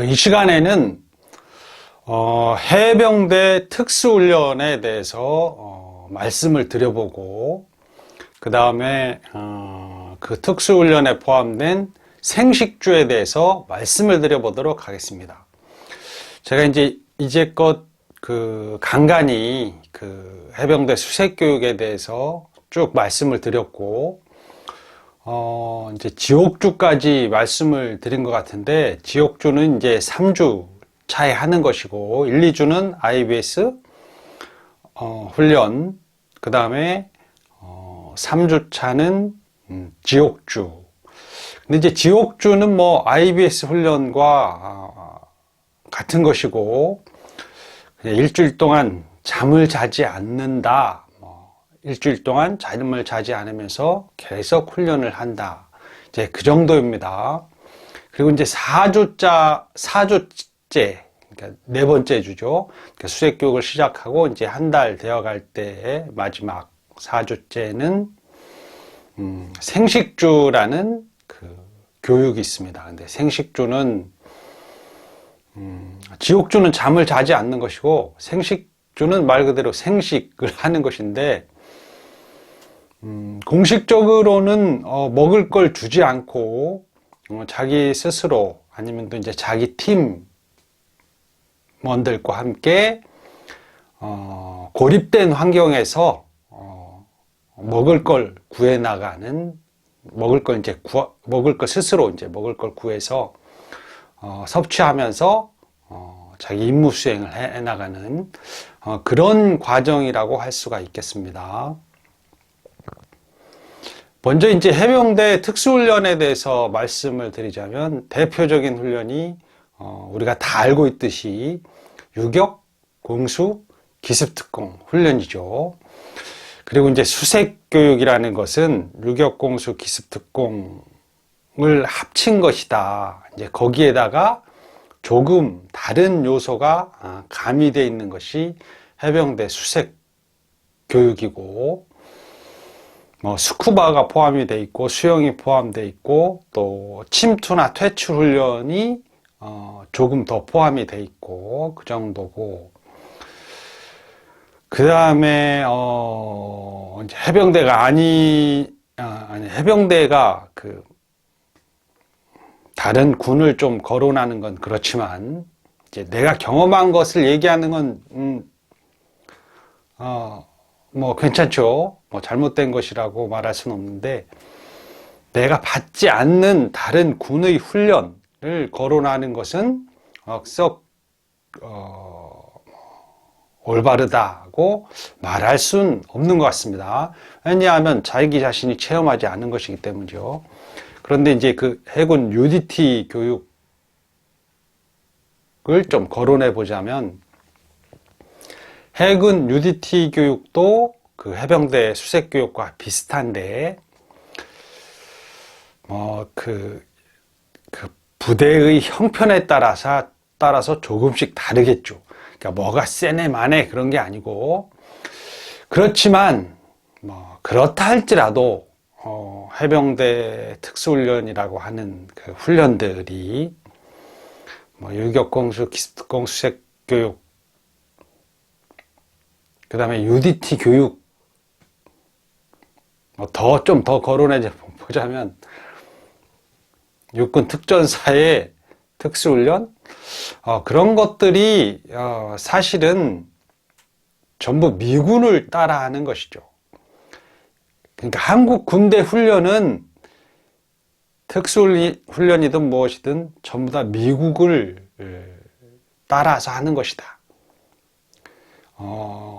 이 시간에는 해병대 특수훈련에 대해서 말씀을 드려보고, 그 다음에 그 특수훈련에 포함된 생식주에 대해서 말씀을 드려보도록 하겠습니다. 제가 이제껏 간간히 해병대 수색교육에 대해서 쭉 말씀을 드렸고, 이제 지옥주까지 말씀을 드린 것 같은데, 지옥주는 이제 3주 차에 하는 것이고, 1, 2주는 IBS 훈련, 그 다음에 3주 차는 지옥주. 근데 이제 지옥주는 IBS 훈련과 같은 것이고, 그냥 일주일 동안 잠을 자지 않는다. 일주일 동안 잠을 자지 않으면서 계속 훈련을 한다. 이제 그 정도입니다. 그리고 이제 4주째, 그러니까 네 번째 주죠. 그러니까 수색교육을 시작하고 이제 한 달 되어 갈 때의 마지막 4주째는 생식주라는 교육이 있습니다. 근데 생식주는 지옥주는 잠을 자지 않는 것이고, 생식주는 말 그대로 생식을 하는 것인데, 공식적으로는 먹을 걸 주지 않고 자기 스스로 아니면 또 이제 자기 팀원들과 함께 고립된 환경에서 먹을 걸 구해 나가는, 먹을 걸 스스로 이제 먹을 걸 구해서 섭취하면서 자기 임무 수행을 해 나가는 그런 과정이라고 할 수가 있겠습니다. 먼저 이제 해병대 특수훈련에 대해서 말씀을 드리자면, 대표적인 훈련이 우리가 다 알고 있듯이 유격, 공수, 기습특공 훈련이죠. 그리고 이제 수색교육이라는 것은 유격, 공수, 기습특공을 합친 것이다. 이제 거기에다가 조금 다른 요소가 가미되어 있는 것이 해병대 수색교육이고, 스쿠바가 포함이 돼 있고, 수영이 포함되어 있고, 또 침투나 퇴출 훈련이 조금 더 포함이 돼 있고, 그 정도고, 그 다음에 해병대가 해병대가 다른 군을 좀 거론하는 건 그렇지만, 이제 내가 경험한 것을 얘기하는 건 괜찮죠. 잘못된 것이라고 말할 수는 없는데, 내가 받지 않는 다른 군의 훈련을 거론하는 것은 썩 올바르다고 말할 수는 없는 것 같습니다. 왜냐하면 자기 자신이 체험하지 않은 것이기 때문이죠. 그런데 이제 해군 UDT 교육을 좀 거론해 보자면, 해군 UDT 교육도 해병대 수색교육과 비슷한데, 부대의 형편에 따라서 조금씩 다르겠죠. 그러니까 뭐가 세네 마네 그런 게 아니고, 그렇지만, 그렇다 할지라도, 해병대 특수훈련이라고 하는 훈련들이, 유격공수, 기습특공, 수색교육, 그 다음에 UDT 교육, 좀 더 거론해 보자면, 육군 특전사의 특수훈련? 그런 것들이, 사실은 전부 미군을 따라하는 것이죠. 그러니까 한국 군대 훈련은 특수훈련이든 무엇이든 전부 다 미국을 따라서 하는 것이다.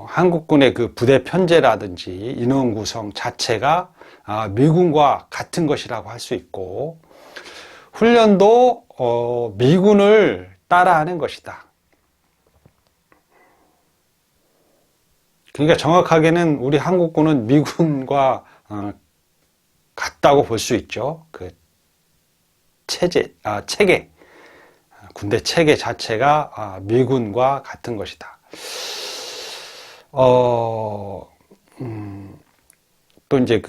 한국군의 부대 편제라든지 인원 구성 자체가 미군과 같은 것이라고 할 수 있고, 훈련도 미군을 따라하는 것이다. 그러니까 정확하게는 우리 한국군은 미군과 같다고 볼 수 있죠. 체계, 군대 체계 자체가 미군과 같은 것이다. 또 이제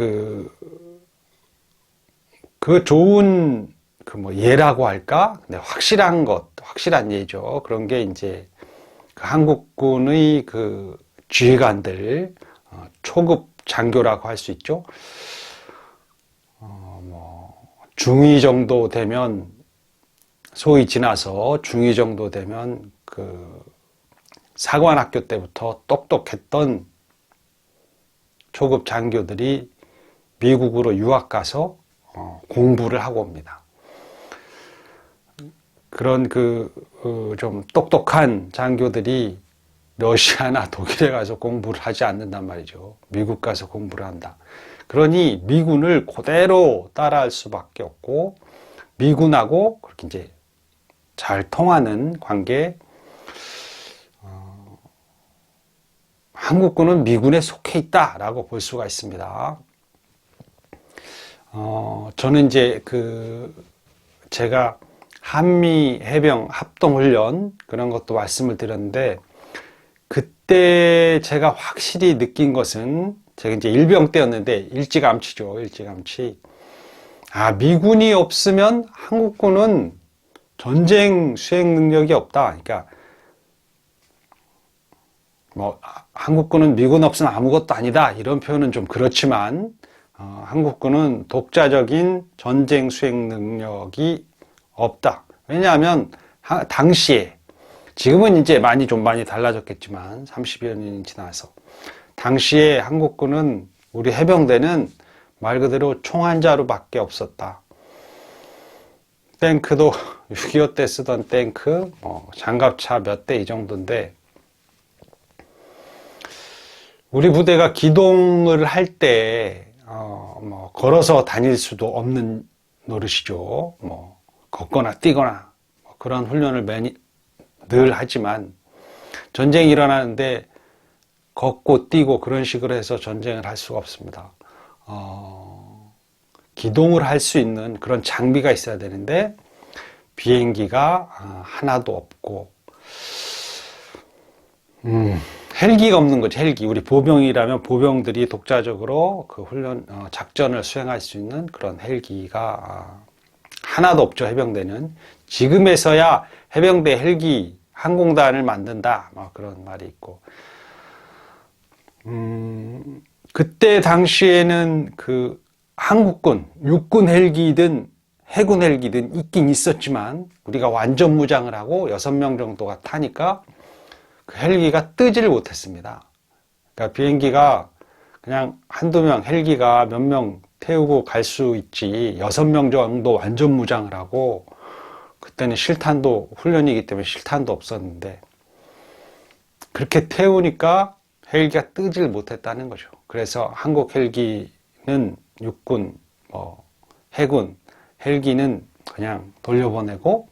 좋은 예라고 할까? 근데 확실한 것, 확실한 예죠. 그런 게 이제 그 한국군의 그 지휘관들, 초급 장교라고 할 수 있죠. 중위 정도 되면, 소위 지나서 중위 정도 되면 그 사관학교 때부터 똑똑했던 초급 장교들이 미국으로 유학 가서 공부를 하고 옵니다. 그런 좀 똑똑한 장교들이 러시아나 독일에 가서 공부를 하지 않는단 말이죠. 미국 가서 공부를 한다. 그러니 미군을 그대로 따라할 수밖에 없고, 미군하고 그렇게 이제 잘 통하는 관계, 한국군은 미군에 속해 있다라고 볼 수가 있습니다. 저는 이제 제가 한미 해병 합동훈련 그런 것도 말씀을 드렸는데, 그때 제가 확실히 느낀 것은, 제가 이제 일병 때였는데, 일찌감치죠, 일찌감치. 미군이 없으면 한국군은 전쟁 수행 능력이 없다. 그러니까, 한국군은 미군 없으면 아무것도 아니다. 이런 표현은 좀 그렇지만, 한국군은 독자적인 전쟁 수행 능력이 없다. 왜냐하면 당시에, 지금은 이제 많이 달라졌겠지만 30여 년이 지나서, 당시에 한국군은, 우리 해병대는 말 그대로 총 한 자루밖에 없었다. 탱크도 6.25 때 쓰던 탱크, 장갑차 몇 대 이 정도인데, 우리 부대가 기동을 할 때 걸어서 다닐 수도 없는 노릇이죠. 걷거나 뛰거나 그런 훈련을 늘 하지만, 전쟁이 일어나는데 걷고 뛰고 그런 식으로 해서 전쟁을 할 수가 없습니다. 기동을 할 수 있는 그런 장비가 있어야 되는데, 비행기가 하나도 없고, 헬기가 없는 거죠. 헬기. 우리 보병이라면 보병들이 독자적으로 그 훈련, 작전을 수행할 수 있는 그런 헬기가 하나도 없죠. 해병대는. 지금에서야 해병대 헬기 항공단을 만든다, 그런 말이 있고, 그때 당시에는 그 한국군, 육군 헬기든 해군 헬기든 있긴 있었지만, 우리가 완전 무장을 하고 6명 정도가 타니까 그 헬기가 뜨지를 못했습니다. 그러니까 비행기가 그냥 한두 명, 헬기가 몇 명 태우고 갈 수 있지, 6명 정도 완전 무장을 하고, 그때는 실탄도, 훈련이기 때문에 실탄도 없었는데, 그렇게 태우니까 헬기가 뜨질 못했다는 거죠. 그래서 한국 헬기는 육군, 해군, 헬기는 그냥 돌려보내고,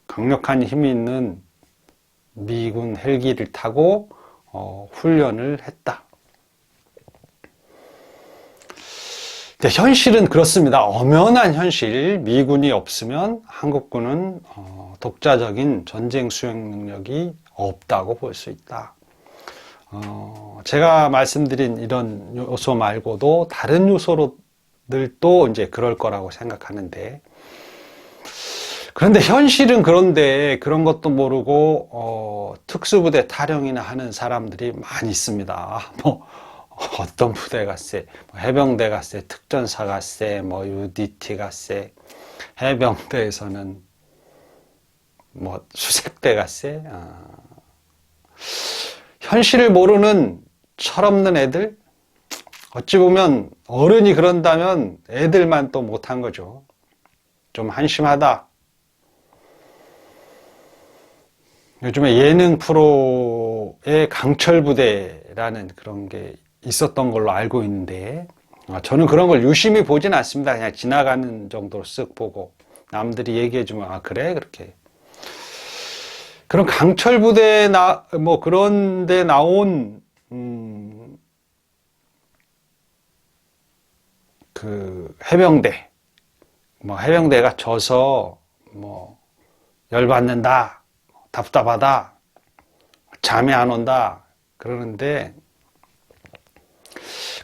강력한 힘이 있는 미군 헬기를 타고 훈련을 했다. 현실은 그렇습니다. 엄연한 현실, 미군이 없으면 한국군은 독자적인 전쟁 수행 능력이 없다고 볼 수 있다. 제가 말씀드린 이런 요소 말고도 다른 요소들도 이제 그럴 거라고 생각하는데, 그런데 현실은 그런데 그런 것도 모르고 특수부대 타령이나 하는 사람들이 많이 있습니다. 어떤 부대가 세, 해병대가 세, 특전사가 세, UDT가 세, 해병대에서는 수색대가 세. 현실을 모르는 철없는 애들? 어찌 보면 어른이 그런다면 애들만 또 못한 거죠. 좀 한심하다. 요즘에 예능 프로에 강철부대라는 그런 게 있었던 걸로 알고 있는데, 저는 그런 걸 유심히 보진 않습니다. 그냥 지나가는 정도로 쓱 보고, 남들이 얘기해주면, 그래? 그렇게. 그런 강철부대, 그런 데 나온, 그 해병대, 해병대가 져서, 열받는다, 답답하다, 잠이 안 온다, 그러는데,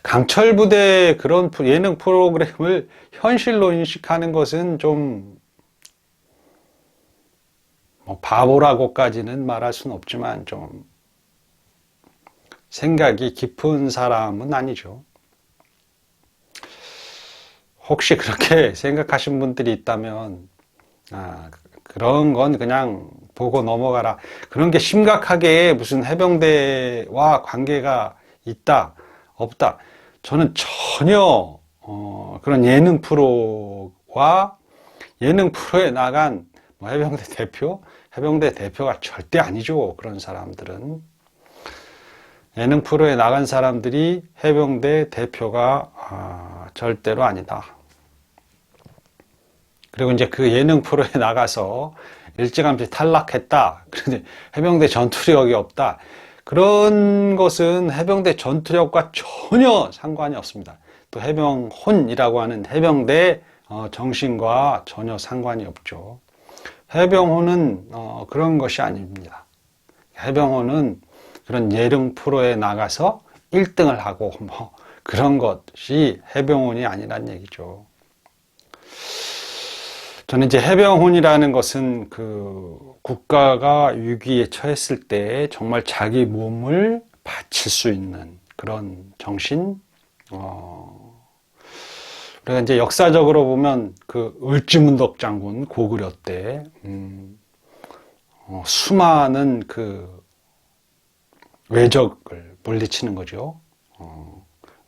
강철부대 그런 예능 프로그램을 현실로 인식하는 것은 좀 바보라고까지는 말할 수는 없지만 좀 생각이 깊은 사람은 아니죠. 혹시 그렇게 생각하신 분들이 있다면 그런 건 그냥 보고 넘어가라. 그런 게 심각하게 무슨 해병대와 관계가 있다, 없다. 저는 전혀 그런 예능 프로와 예능 프로에 나간 해병대 대표, 해병대 대표가 절대 아니죠. 그런 사람들은. 예능 프로에 나간 사람들이 해병대 대표가 절대로 아니다. 그리고 이제 그 예능 프로에 나가서 일찌감치 탈락했다. 그런데 해병대 전투력이 없다. 그런 것은 해병대 전투력과 전혀 상관이 없습니다. 또 해병혼이라고 하는 해병대 정신과 전혀 상관이 없죠. 해병혼은 그런 것이 아닙니다. 해병혼은 그런 예능 프로에 나가서 1등을 하고 그런 것이 해병혼이 아니란 얘기죠. 저는 이제 해병혼이라는 것은 그 국가가 위기에 처했을 때 정말 자기 몸을 바칠 수 있는 그런 정신. 우리가 이제 역사적으로 보면 그 을지문덕 장군 고구려 때 수많은 그 외적을 물리치는 거죠.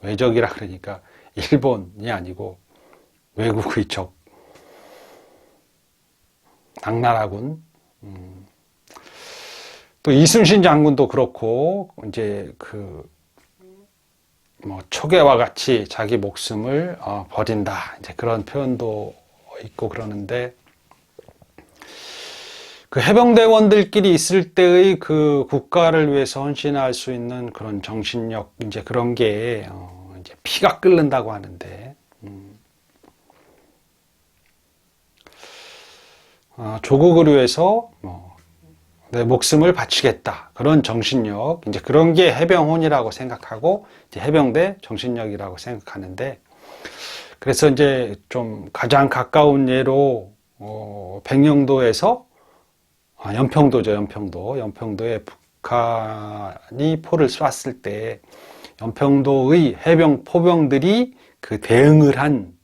외적이라 그러니까 일본이 아니고 외국의 적. 당나라군. 또 이순신 장군도 그렇고 이제 그 초계와 같이 자기 목숨을 버린다. 이제 그런 표현도 있고 그러는데 그 해병대원들끼리 있을 때의 그 국가를 위해서 헌신할 수 있는 그런 정신력 이제 그런 게 이제 피가 끓는다고 하는데. 조국을 위해서 내 목숨을 바치겠다. 그런 정신력, 이제 그런 게 해병혼이라고 생각하고 이제 해병대 정신력이라고 생각하는데, 그래서 이제 좀 가장 가까운 예로 백령도에서 연평도죠, 연평도에 북한이 포를 쐈을 때 연평도의 해병 포병들이 그 대응을 한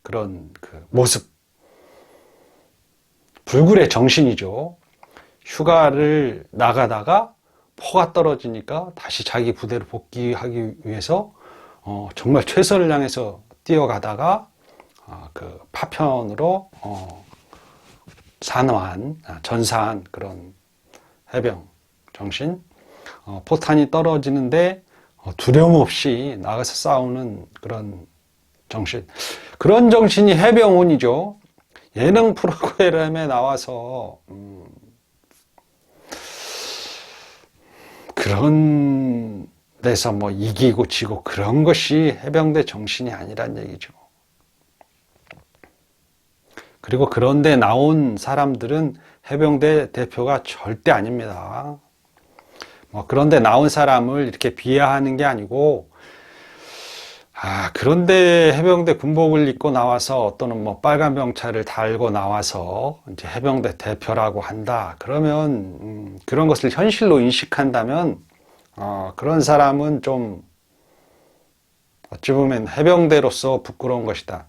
그런 그 모습. 불굴의 정신이죠. 휴가를 나가다가 포가 떨어지니까 다시 자기 부대로 복귀하기 위해서 정말 최선을 향해서 뛰어가다가 그 파편으로 전사한 그런 해병 정신. 포탄이 떨어지는데 두려움 없이 나가서 싸우는 그런 정신. 그런 정신이 해병혼이죠. 예능 프로그램에 나와서 그런 데서 이기고 지고 그런 것이 해병대 정신이 아니란 얘기죠. 그리고 그런데 나온 사람들은 해병대 대표가 절대 아닙니다. 그런데 나온 사람을 이렇게 비하하는 게 아니고 그런데 해병대 군복을 입고 나와서 또는 빨간 병차를 달고 나와서 이제 해병대 대표라고 한다. 그러면 그런 것을 현실로 인식한다면 그런 사람은 좀 어찌 보면 해병대로서 부끄러운 것이다.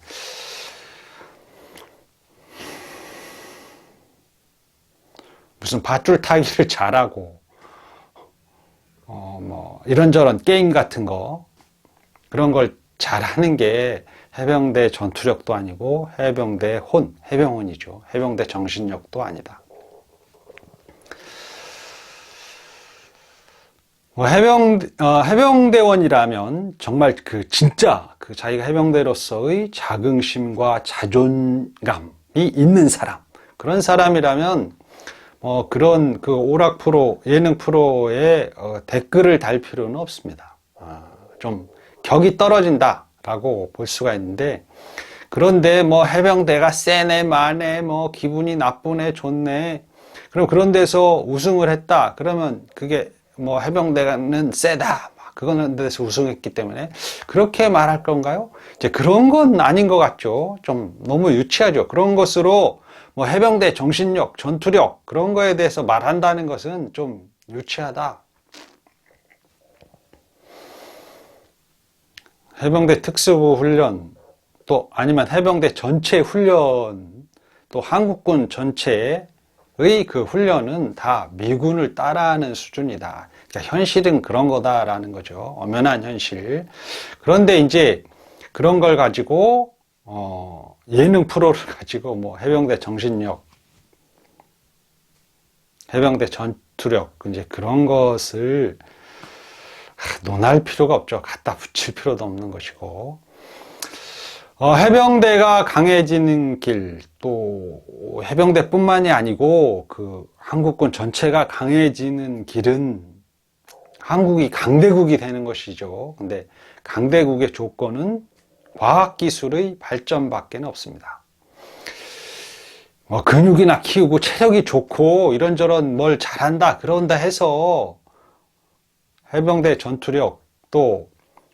무슨 밧줄 타기를 잘하고 이런저런 게임 같은 거 그런 걸 잘하는 게 해병대 전투력도 아니고 해병대 해병혼이죠. 해병대 정신력도 아니다. 해병대원이라면 정말 진짜 자기가 해병대로서의 자긍심과 자존감이 있는 사람. 그런 사람이라면 그런 오락 프로, 예능 프로에 댓글을 달 필요는 없습니다. 좀 격이 떨어진다라고 볼 수가 있는데, 그런데 해병대가 세네, 마네, 기분이 나쁘네, 좋네. 그럼 그런 데서 우승을 했다. 그러면 그게 해병대는 세다. 그거는 데서 우승했기 때문에 그렇게 말할 건가요? 이제 그런 건 아닌 것 같죠. 좀 너무 유치하죠. 그런 것으로 뭐 해병대 정신력, 전투력 그런 거에 대해서 말한다는 것은 좀 유치하다. 해병대 특수부 훈련, 또 아니면 해병대 전체 훈련, 또 한국군 전체의 그 훈련은 다 미군을 따라하는 수준이다. 그러니까 현실은 그런 거다라는 거죠. 엄연한 현실. 그런데 이제 그런 걸 가지고 예능 프로를 가지고 뭐 해병대 정신력, 해병대 전투력 이제 그런 것을 논할 필요가 없죠. 갖다 붙일 필요도 없는 것이고, 해병대가 강해지는 길, 또 해병대뿐만이 아니고 그 한국군 전체가 강해지는 길은 한국이 강대국이 되는 것이죠. 근데 강대국의 조건은 과학기술의 발전밖에 없습니다. 뭐 근육이나 키우고 체력이 좋고 이런저런 뭘 잘한다 그런다 해서 해병대 전투력 또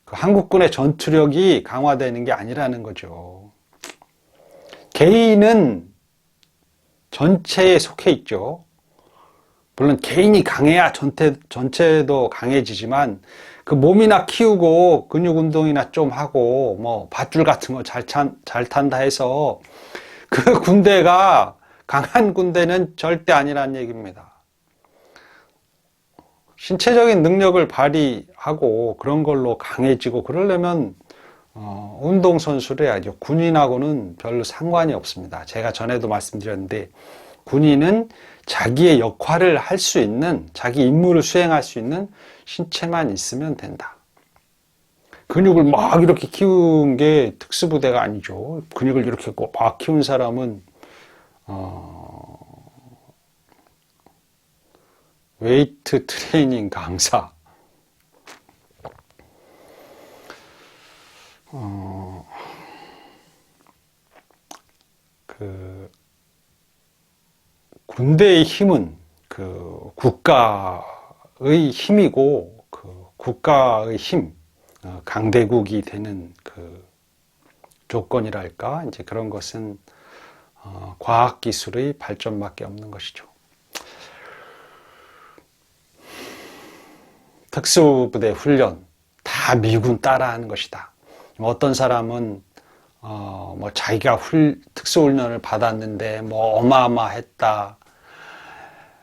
그 한국군의 전투력이 강화되는 게 아니라는 거죠. 개인은 전체에 속해 있죠. 물론 개인이 강해야 전체도 강해지지만 그 몸이나 키우고 근육 운동이나 좀 하고 뭐 밧줄 같은 거 잘 탄다 해서 그 군대가 강한 군대는 절대 아니라는 얘기입니다. 신체적인 능력을 발휘하고 그런 걸로 강해지고 그러려면 운동선수를 해야죠. 군인하고는 별로 상관이 없습니다. 제가 전에도 말씀드렸는데 군인은 자기의 역할을 할 수 있는, 자기 임무를 수행할 수 있는 신체만 있으면 된다. 근육을 막 이렇게 키운 게 특수부대가 아니죠. 근육을 이렇게 막 키운 사람은 웨이트 트레이닝 강사, 그 군대의 힘은 그 국가의 힘이고 그 국가의 힘, 강대국이 되는 그 조건이랄까 이제 그런 것은 과학기술의 발전밖에 없는 것이죠. 특수부대 훈련 다 미군 따라하는 것이다. 어떤 사람은 뭐 자기가 특수훈련을 받았는데 뭐 어마어마했다.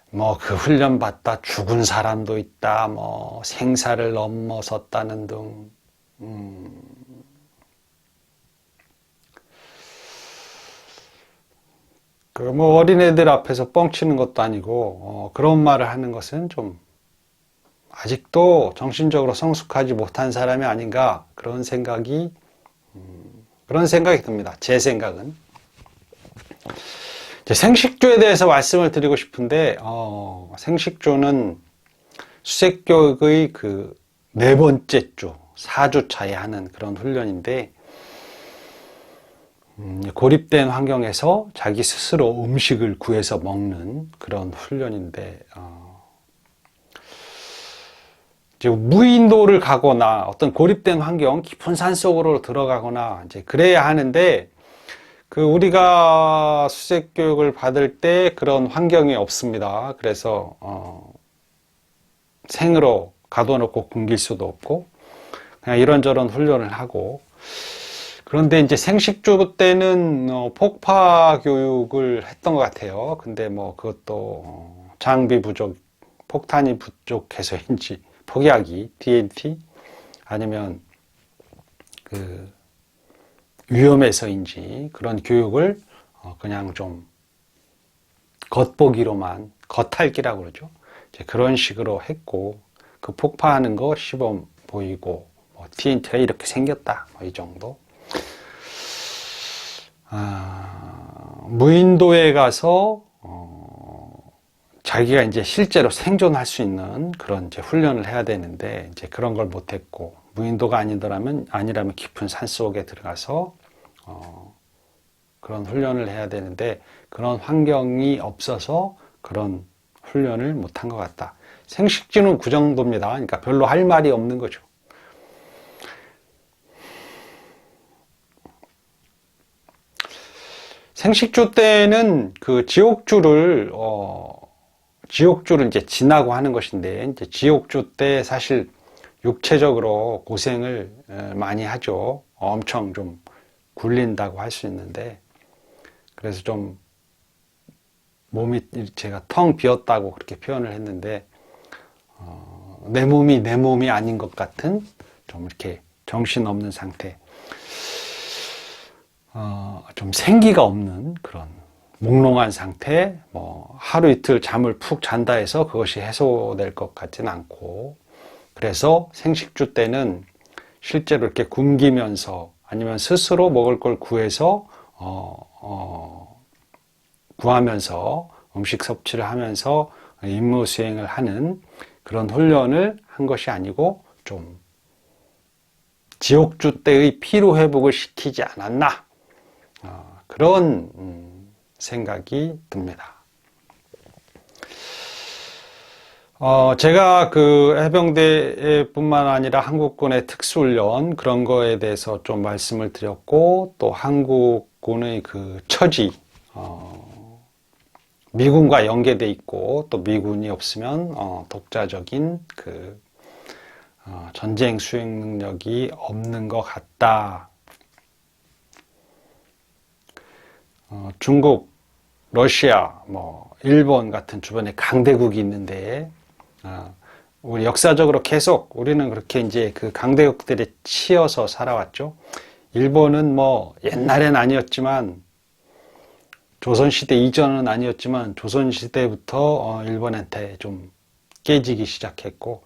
뭐 그 훈련 받다 죽은 사람도 있다. 뭐 생사를 넘어섰다는 등. 그 뭐 어린애들 앞에서 뻥치는 것도 아니고 그런 말을 하는 것은 좀 아직도 정신적으로 성숙하지 못한 사람이 아닌가 그런 생각이 듭니다. 제 생각은. 생식조에 대해서 말씀을 드리고 싶은데 생식조는 수색교육의 그 네 번째 주, 4주차에 하는 그런 훈련인데 고립된 환경에서 자기 스스로 음식을 구해서 먹는 그런 훈련인데 무인도를 가거나 어떤 고립된 환경, 깊은 산 속으로 들어가거나 이제 그래야 하는데 그 우리가 수색 교육을 받을 때 그런 환경이 없습니다. 그래서 생으로 가둬놓고 굶길 수도 없고 그냥 이런저런 훈련을 하고 그런데 이제 생식조 때는 폭파 교육을 했던 것 같아요. 근데 뭐 그것도 장비 부족, 폭탄이 부족해서인지 포기하기, TNT 아니면 그 위험해서인지 그런 교육을 그냥 좀 겉보기로만 겉핥기라고 그러죠. 이제 그런 식으로 했고 그 폭파하는 거 시범 보이고 뭐 TNT가 이렇게 생겼다 뭐 이 정도. 무인도에 가서 자기가 이제 실제로 생존할 수 있는 그런 이제 훈련을 해야 되는데 이제 그런 걸 못했고 무인도가 아니라면 깊은 산 속에 들어가서 그런 훈련을 해야 되는데 그런 환경이 없어서 그런 훈련을 못한 것 같다. 생식주는 그 정도입니다. 그러니까 별로 할 말이 없는 거죠. 생식주 때는 그 지옥주를 이제 지나고 하는 것인데, 이제 지옥주 때 사실 육체적으로 고생을 많이 하죠. 엄청 좀 굴린다고 할 수 있는데, 그래서 좀 몸이 제가 텅 비었다고 그렇게 표현을 했는데, 내 몸이 아닌 것 같은 좀 이렇게 정신없는 상태, 좀 생기가 없는 그런 몽롱한 상태, 뭐 하루 이틀 잠을 푹 잔다 해서 그것이 해소될 것 같지는 않고, 그래서 생식주 때는 실제로 이렇게 굶기면서 아니면 스스로 먹을 걸 구해서 구하면서 음식 섭취를 하면서 임무 수행을 하는 그런 훈련을 한 것이 아니고 좀 지옥주 때의 피로 회복을 시키지 않았나, 그런 생각이 듭니다. 제가 그 해병대뿐만 아니라 한국군의 특수훈련 그런 거에 대해서 좀 말씀을 드렸고, 또 한국군의 그 처지, 미군과 연계돼 있고, 또 미군이 없으면 독자적인 그 전쟁 수행 능력이 없는 것 같다. 중국, 러시아, 뭐 일본 같은 주변에 강대국이 있는데, 우리 역사적으로 계속 우리는 그렇게 이제 그 강대국들에 치여서 살아왔죠. 일본은 뭐 옛날엔 아니었지만, 조선시대 이전은 아니었지만 조선시대부터 일본한테 좀 깨지기 시작했고,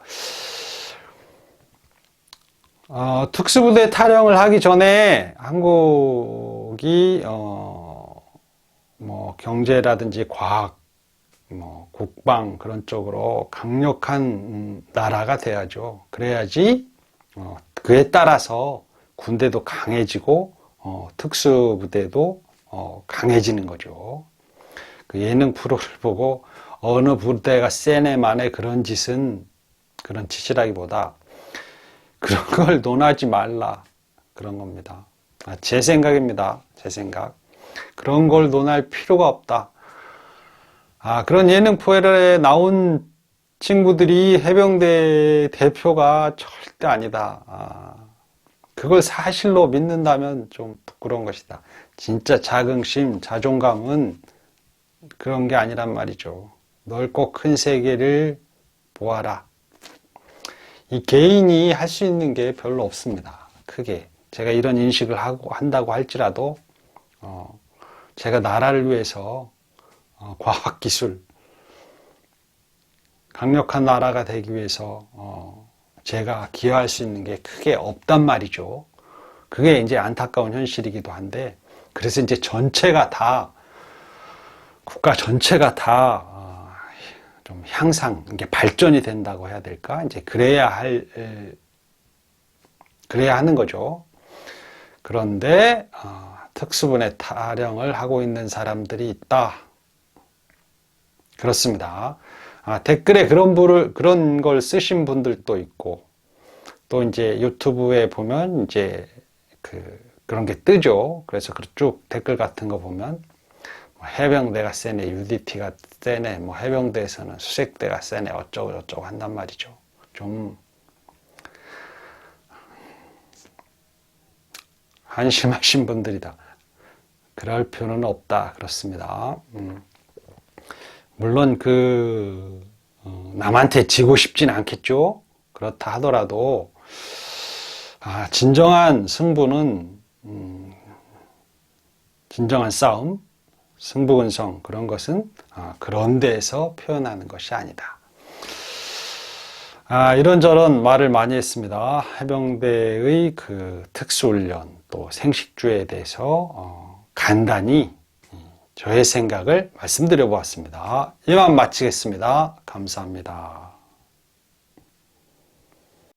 특수부대 탈영을 하기 전에 한국이 뭐 경제라든지 과학, 뭐 국방 그런 쪽으로 강력한 나라가 돼야죠. 그래야지 그에 따라서 군대도 강해지고 특수부대도 강해지는 거죠. 그 예능 프로를 보고 어느 부대가 세네 마네 그런 짓이라기보다 그런 걸 논하지 말라, 그런 겁니다. 제 생각입니다. 제 생각. 그런 걸 논할 필요가 없다. 그런 예능 프로에 나온 친구들이 해병대 대표가 절대 아니다. 그걸 사실로 믿는다면 좀 부끄러운 것이다. 진짜 자긍심, 자존감은 그런 게 아니란 말이죠. 넓고 큰 세계를 보아라. 이 개인이 할 수 있는 게 별로 없습니다. 크게. 제가 이런 인식을 한다고 할지라도, 제가 나라를 위해서 과학기술, 강력한 나라가 되기 위해서 제가 기여할 수 있는 게 크게 없단 말이죠. 그게 이제 안타까운 현실이기도 한데, 그래서 이제 전체가 다, 국가 전체가 다 좀 향상, 이게 발전이 된다고 해야 될까? 이제 그래야 하는 거죠. 그런데 특수부대 탈영을 하고 있는 사람들이 있다. 그렇습니다. 댓글에 그런 걸 쓰신 분들도 있고, 또 이제 유튜브에 보면 이제 그런 게 뜨죠. 그래서 쭉 댓글 같은 거 보면 해병대가 세네, UDT가 세네, 뭐 해병대에서는 수색대가 세네, 어쩌고 저쩌고 한단 말이죠. 좀 한심하신 분들이다. 그럴 필요는 없다. 그렇습니다. 물론 남한테 지고 싶진 않겠죠. 그렇다 하더라도 진정한 승부는 진정한 싸움, 승부근성, 그런 것은 그런 데에서 표현하는 것이 아니다. 이런저런 말을 많이 했습니다. 해병대의 그 특수훈련, 또 생식주에 대해서 간단히 저의 생각을 말씀드려 보았습니다. 이만 마치겠습니다. 감사합니다.